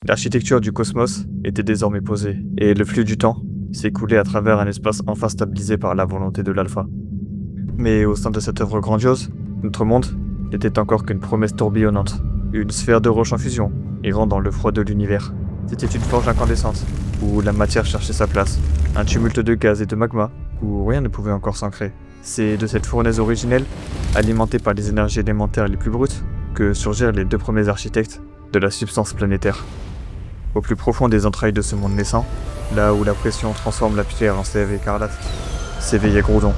L'architecture du cosmos était désormais posée, et le flux du temps s'écoulait à travers un espace enfin stabilisé par la volonté de l'Alpha. Mais au sein de cette œuvre grandiose, notre monde n'était encore qu'une promesse tourbillonnante, une sphère de roche en fusion, errant dans le froid de l'univers. C'était une forge incandescente, où la matière cherchait sa place, un tumulte de gaz et de magma, où rien ne pouvait encore s'ancrer. C'est de cette fournaise originelle, alimentée par les énergies élémentaires les plus brutes, que surgirent les deux premiers architectes de la substance planétaire. Au plus profond des entrailles de ce monde naissant, là où la pression transforme la pierre en sève écarlate, s'éveillait Groudon.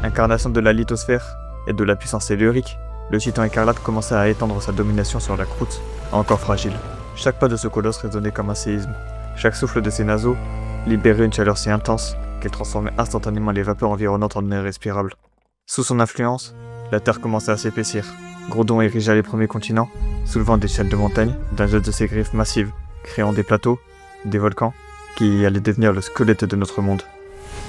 Incarnation de la lithosphère et de la puissance tellurique, le titan écarlate commençait à étendre sa domination sur la croûte, encore fragile. Chaque pas de ce colosse résonnait comme un séisme. Chaque souffle de ses naseaux libérait une chaleur si intense qu'elle transformait instantanément les vapeurs environnantes en air respirable. Sous son influence, la terre commençait à s'épaissir. Groudon érigea les premiers continents, soulevant des chaînes de montagnes d'un jet de ses griffes massives, créant des plateaux, des volcans, qui allaient devenir le squelette de notre monde.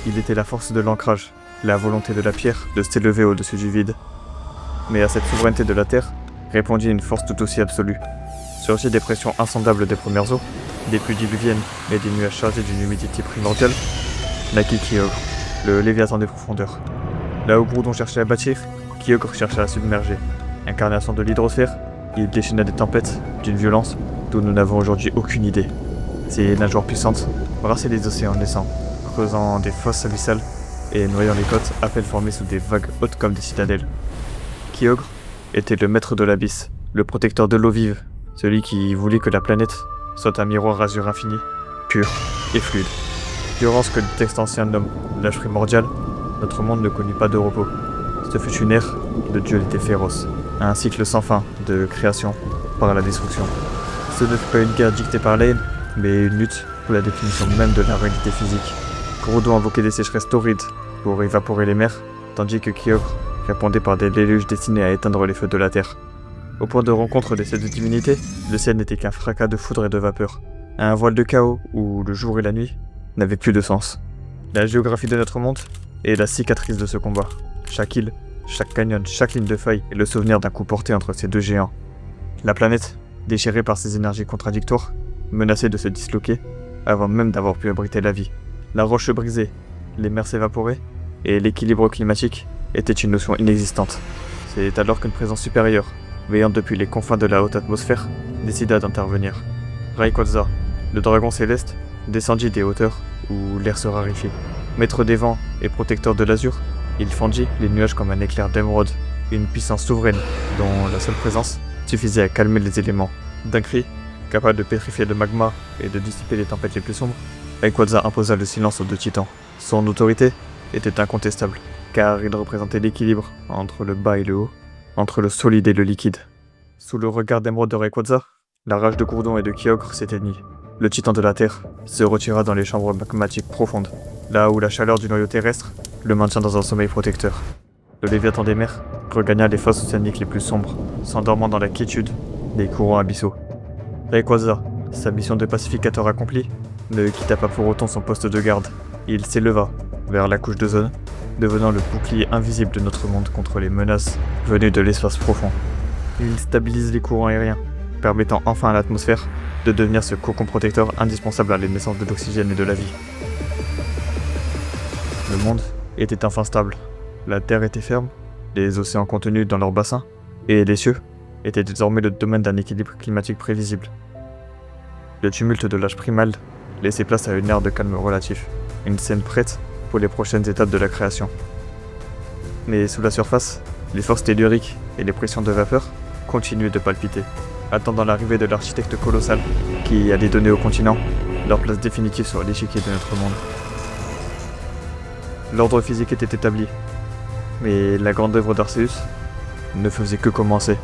Il était la force de l'ancrage, la volonté de la pierre de s'élever au-dessus du vide. Mais à cette souveraineté de la terre répondit une force tout aussi absolue. Surgit des pressions insondables des premières eaux, des pluies diluviennes et des nuages chargés d'une humidité primordiale, naquit Kyogre, le léviathan des profondeurs. Là où Groudon cherchait à bâtir, Kyogre cherchait à submerger. Incarnation de l'hydrosphère, il déchaîna des tempêtes d'une violence dont nous n'avons aujourd'hui aucune idée. Ses nageoires puissantes brassaient les océans naissants, creusant des fosses abyssales et noyant les côtes à peine formées sous des vagues hautes comme des citadelles. Kyogre était le maître de l'abysse, le protecteur de l'eau vive, celui qui voulait que la planète soit un miroir azur infini, pur et fluide. Durant ce que le texte ancien nomme l'âge primordial, notre monde ne connut pas de repos. Ce fut une ère de dualité féroce, un cycle sans fin de création par la destruction. Ce ne fut pas une guerre dictée par la haine, mais une lutte pour la définition même de la réalité physique. Groudon invoquait des sécheresses torrides pour évaporer les mers, tandis que Kyogre répondait par des déluges destinés à éteindre les feux de la terre. Au point de rencontre de ces deux divinités, le ciel n'était qu'un fracas de foudre et de vapeur, un voile de chaos où le jour et la nuit n'avaient plus de sens. La géographie de notre monde est la cicatrice de ce combat. Chaque île, chaque canyon, chaque ligne de feuille est le souvenir d'un coup porté entre ces deux géants. La planète, déchirée par ses énergies contradictoires, menaçait de se disloquer avant même d'avoir pu abriter la vie. La roche brisée, les mers s'évaporaient, et l'équilibre climatique était une notion inexistante. C'est alors qu'une présence supérieure, veillant depuis les confins de la haute atmosphère, décida d'intervenir. Rayquaza, le dragon céleste, descendit des hauteurs où l'air se raréfiait. Maître des vents et protecteur de l'azur, il fendit les nuages comme un éclair d'émeraude, une puissance souveraine dont la seule présence suffisait à calmer les éléments. D'un cri, capable de pétrifier le magma et de dissiper les tempêtes les plus sombres, Rayquaza imposa le silence aux deux titans. Son autorité était incontestable, car il représentait l'équilibre entre le bas et le haut, entre le solide et le liquide. Sous le regard d'émeraude de Rayquaza, la rage de Groudon et de Kyogre s'éteignit. Le titan de la Terre se retira dans les chambres magmatiques profondes, là où la chaleur du noyau terrestre le maintient dans un sommeil protecteur. Le léviathan des mers regagna les fosses océaniques les plus sombres, s'endormant dans la quiétude des courants abyssaux. Rayquaza, sa mission de pacificateur accomplie, ne quitta pas pour autant son poste de garde. Il s'éleva vers la couche d'ozone, devenant le bouclier invisible de notre monde contre les menaces venues de l'espace profond. Il stabilise les courants aériens, permettant enfin à l'atmosphère de devenir ce cocon protecteur indispensable à l'émergence de l'oxygène et de la vie. Le monde était enfin stable. La terre était ferme, les océans contenus dans leurs bassins, et les cieux étaient désormais le domaine d'un équilibre climatique prévisible. Le tumulte de l'âge primal laissait place à une ère de calme relatif, une scène prête pour les prochaines étapes de la création. Mais sous la surface, les forces telluriques et les pressions de vapeur continuaient de palpiter, attendant l'arrivée de l'architecte colossal qui allait donner aux continents leur place définitive sur l'échiquier de notre monde. L'ordre physique était établi, mais la grande œuvre d'Arceus ne faisait que commencer.